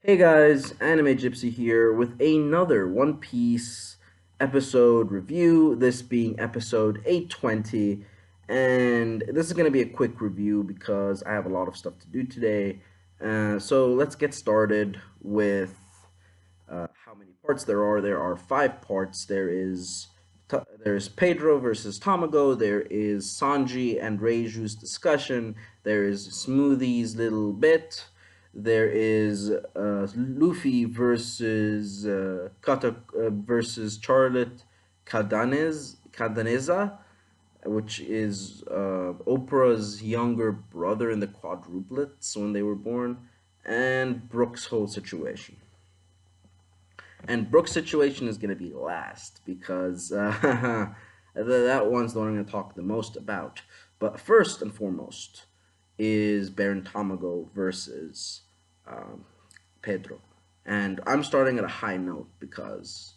Hey guys, Anime Gypsy here with another One Piece episode review, this being episode 820. And this is going to be a quick review because I have a lot of stuff to do today. So let's get started with how many parts there are. There are five parts. There's Pedro versus Tamago. There is Sanji and Reiju's discussion. There is Smoothie's little bit. There is Luffy versus versus Charlotte Cadaneza, which is Oprah's younger brother in the quadruplets when they were born, and Brook's whole situation. And Brook's situation is going to be last because that one's the one I'm going to talk the most about. But first and foremost is Baron Tamago versus um, Pedro. And I'm starting at a high note because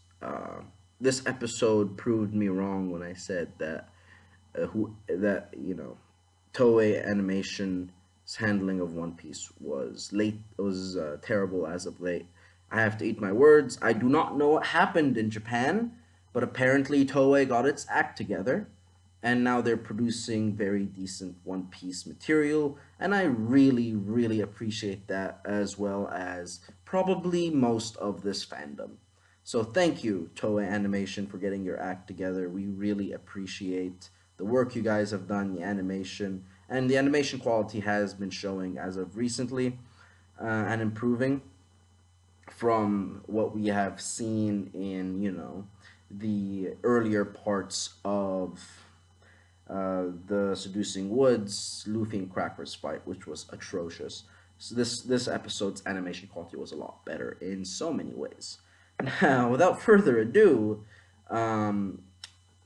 this episode proved me wrong when I said that Toei Animation's handling of One Piece was terrible as of late. I have to eat my words. I do not know what happened in Japan, but apparently Toei got its act together, and now they're producing very decent One Piece material, and I really, really appreciate that as well as probably most of this fandom. So thank you, Toei Animation, for getting your act together. We really appreciate the work you guys have done, the animation, and the animation quality has been showing as of recently and improving from what we have seen in the earlier parts of the Seducing Woods, Luffy and Cracker's fight, which was atrocious. So this episode's animation quality was a lot better in so many ways. Now, without further ado, um,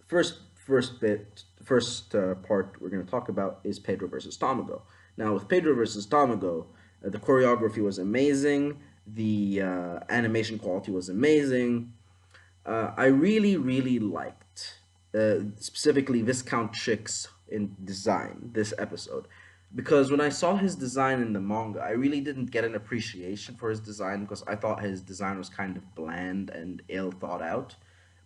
first part we're going to talk about is Pedro versus Tamago. Now, with Pedro versus Tamago, the choreography was amazing. The animation quality was amazing. I really, really liked specifically Viscount Chick's in design this episode because when I saw his design in the manga, I really didn't get an appreciation for his design because I thought his design was kind of bland and ill thought out.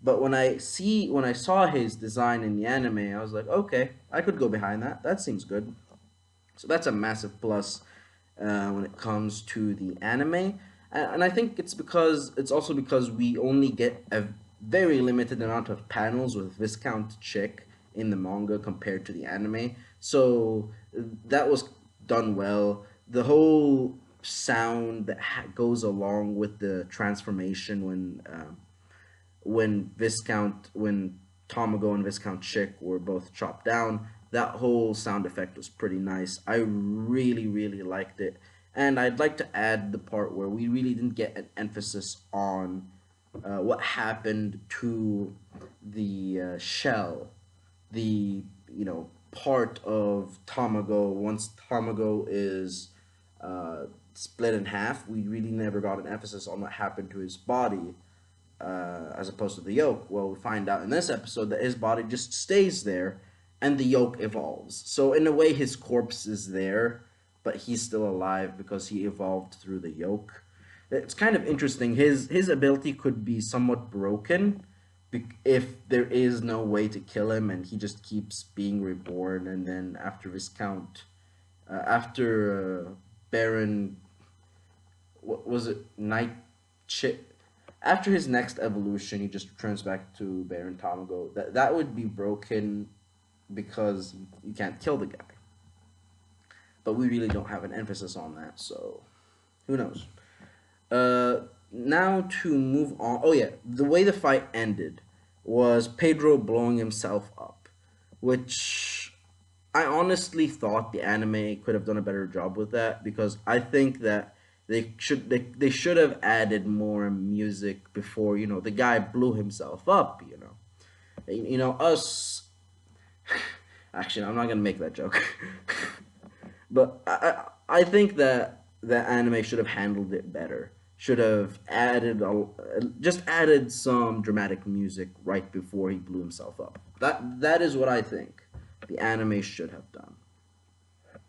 But when I saw his design in the anime, I was like, okay, I could go behind that. That seems good. So that's a massive plus when it comes to the anime, and I think it's also because we only get a very limited amount of panels with Viscount Chick in the manga compared to the anime. So that was done well. The whole sound that goes along with the transformation when Tomago and Viscount Chick were both chopped down. That whole sound effect was pretty nice. I really, really liked it. And I'd like to add the part where we really didn't get an emphasis on what happened to the shell, the part of Tamago once Tamago is split in half. We really never got an emphasis on what happened to his body as opposed to the yolk. Well, we find out in this episode that his body just stays there and the yolk evolves. So, in a way, his corpse is there, but he's still alive because he evolved through the yolk. It's kind of interesting. His ability could be somewhat broken if there is no way to kill him and he just keeps being reborn. And then after after Baron, what was it, Night Chip? After his next evolution, he just returns back to Baron Tamago. That would be broken because you can't kill the guy. But we really don't have an emphasis on that, so who knows? Now to move on. Oh yeah, the way the fight ended was Pedro blowing himself up, which I honestly thought the anime could have done a better job with that because I think that they should have added more music before the guy blew himself up. Us. Actually, I'm not gonna make that joke, but I think that the anime should have handled it better. Should have just added some dramatic music right before he blew himself up. That is what I think the anime should have done.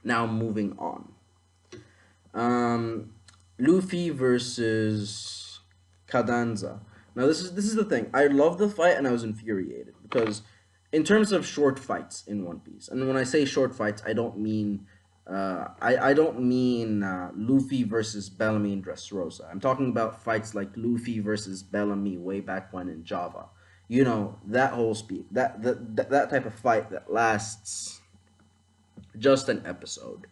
Now moving on. Um, Luffy versus Cadanza. Now this is the thing. I love the fight and I was infuriated because in terms of short fights in One Piece, and when I say short fights, I don't mean I don't mean Luffy versus Bellamy in Dressrosa. I'm talking about fights like Luffy versus Bellamy way back when in Java. You know, that whole speed, that type of fight that lasts just an episode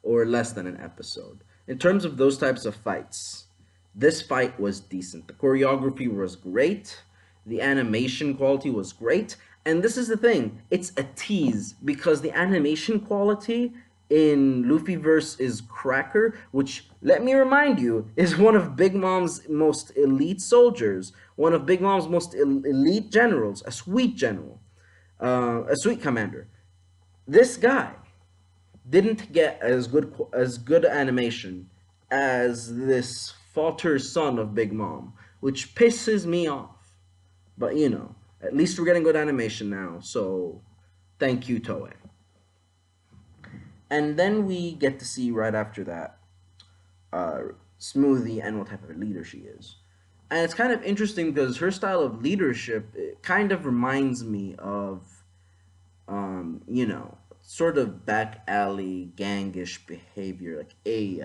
or less than an episode. In terms of those types of fights, this fight was decent. The choreography was great, the animation quality was great, and this is the thing, it's a tease because the animation quality in Luffyverse is Cracker, which, let me remind you, is one of Big Mom's most elite soldiers, one of Big Mom's most elite generals, a sweet commander. This guy didn't get as good animation as this falter son of Big Mom, which pisses me off. But you know, at least we're getting good animation now, so thank you, Toei. And then we get to see right after that uh, Smoothie and what type of leader she is. And it's kind of interesting because her style of leadership it kind of reminds me of you know, sort of back alley gangish behavior. Like, hey,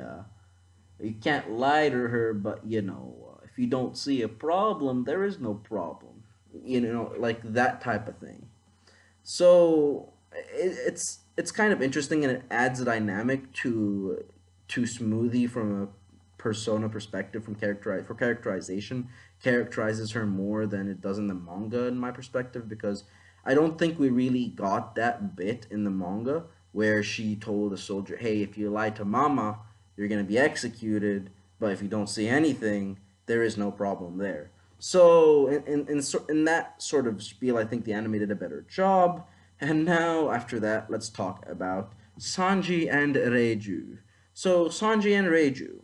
you can't lie to her, but you know, if you don't see a problem, there is no problem. You know, like that type of thing. So it's kind of interesting, and it adds a dynamic to Smoothie from a persona perspective, from characterization, characterizes her more than it does in the manga in my perspective, because I don't think we really got that bit in the manga where she told the soldier, "Hey, if you lie to Mama, you're gonna be executed. But if you don't see anything, there is no problem there." So in that sort of spiel, I think the anime did a better job. And now after that, let's talk about Sanji and Reiju. So Sanji and Reiju.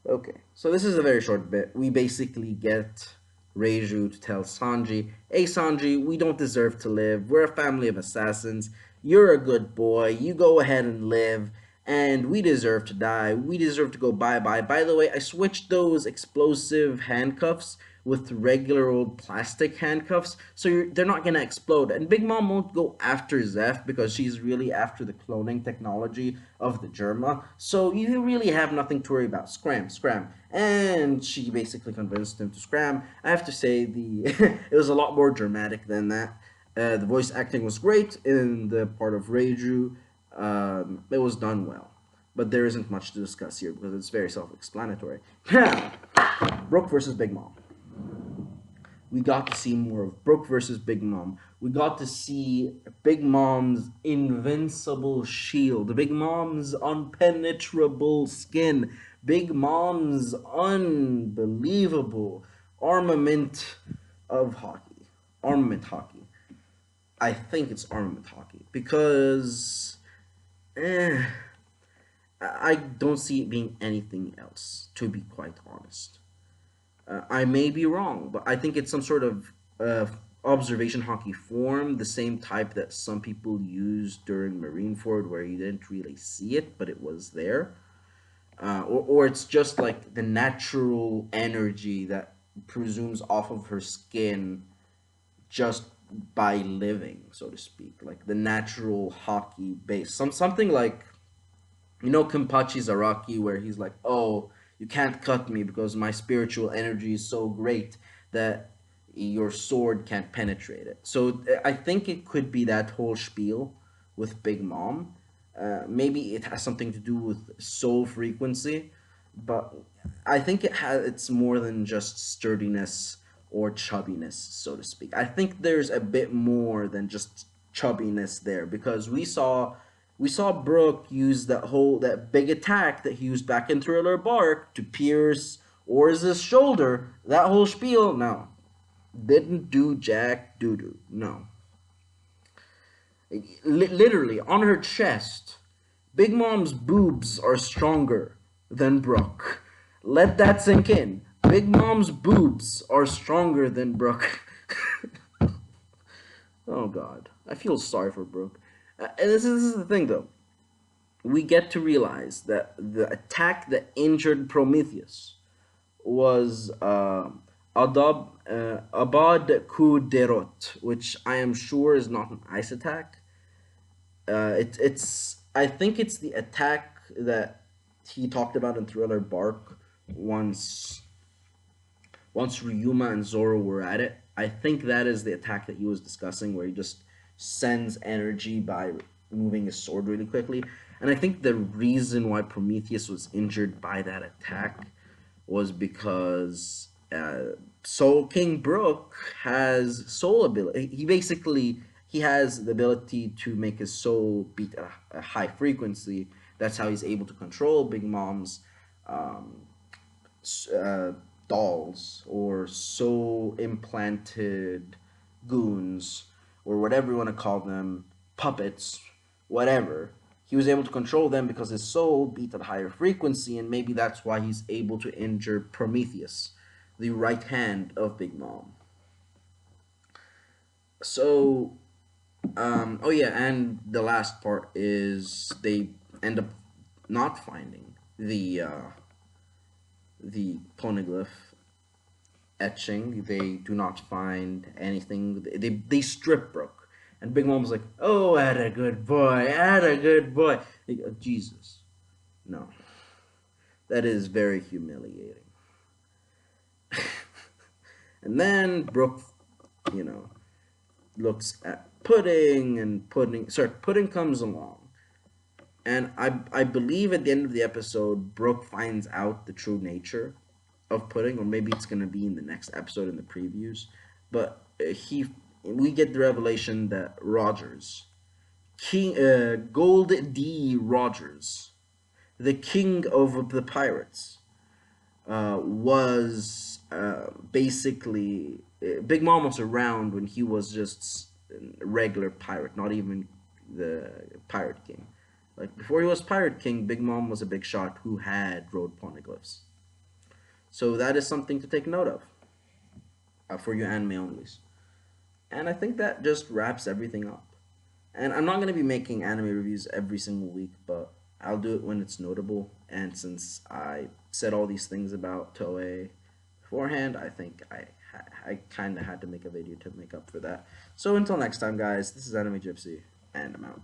Okay, so this is a very short bit. We basically get Reiju to tell Sanji, "Hey Sanji, we don't deserve to live. We're a family of assassins. You're a good boy. You go ahead and live. And we deserve to die. We deserve to go bye-bye. By the way, I switched those explosive handcuffs with regular old plastic handcuffs, so they're not gonna explode." And Big Mom won't go after Zeph because she's really after the cloning technology of the Germa. So you really have nothing to worry about. Scram, scram. And she basically convinced him to scram. I have to say the it was a lot more dramatic than that. The voice acting was great in the part of Reiju. It was done well. But there isn't much to discuss here because it's very self-explanatory. Now, Brook versus Big Mom. We got to see more of Brook versus Big Mom. We got to see Big Mom's invincible shield, Big Mom's unpenetrable skin, Big Mom's unbelievable armament of hockey. Armament hockey. I think it's armament hockey because eh, I don't see it being anything else, to be quite honest. I may be wrong, but I think it's some sort of observation hockey form, the same type that some people used during Marineford, where you didn't really see it, but it was there. Or it's just like the natural energy that presumes off of her skin just by living, so to speak, like the natural hockey base. Something like you know Kenpachi Zaraki, where he's like, "Oh, you can't cut me because my spiritual energy is so great that your sword can't penetrate it." So I think it could be that whole spiel with Big Mom. Maybe it has something to do with soul frequency, but I think it's more than just sturdiness or chubbiness, so to speak. I think there's a bit more than just chubbiness there because we saw Brook use that big attack that he used back in Thriller Bark to pierce Orz's shoulder. That whole spiel, no, didn't do jack doo doo. No, literally on her chest, Big Mom's boobs are stronger than Brook. Let that sink in. Big Mom's boobs are stronger than Brook. Oh God, I feel sorry for Brook. And this is the thing though. we get to realize that the attack that injured Prometheus was Abad Kuderot, which I am sure is not an ice attack. It's I think it's the attack that he talked about in Thriller Bark once once Ryuma and Zoro were at it. I think that is the attack that he was discussing, where he just sends energy by moving his sword really quickly. And I think the reason why Prometheus was injured by that attack was because Soul King Brook has soul ability. He basically he has the ability to make his soul beat a high frequency. That's how he's able to control Big Mom's um, uh, dolls or soul implanted goons or whatever you want to call them, puppets, whatever. He was able to control them because his soul beat at a higher frequency, and maybe that's why he's able to injure Prometheus, the right hand of Big Mom. So, oh yeah, and the last part is they end up not finding the poneglyph etching. They do not find anything. They strip Brook, and Big Mom's like, "Oh, had a good boy, had a good boy." Like, Jesus, no, that is very humiliating. And then Brook, you know, looks at Pudding, and Pudding comes along, and I believe at the end of the episode, Brook finds out the true nature of Pudding, or maybe it's gonna be in the next episode in the previews. But he we get the revelation that Rogers, King Gold D. Rogers, the king of the pirates, was basically Big Mom was around when he was just a regular pirate, not even the pirate king. Like before he was pirate king, Big Mom was a big shot who had road poneglyphs. So that is something to take note of for your anime onlys. And I think that just wraps everything up. And I'm not going to be making anime reviews every single week, but I'll do it when it's notable. And since I said all these things about Toei beforehand, I think I kind of had to make a video to make up for that. So until next time, guys, this is Anime Gypsy, and I'm out.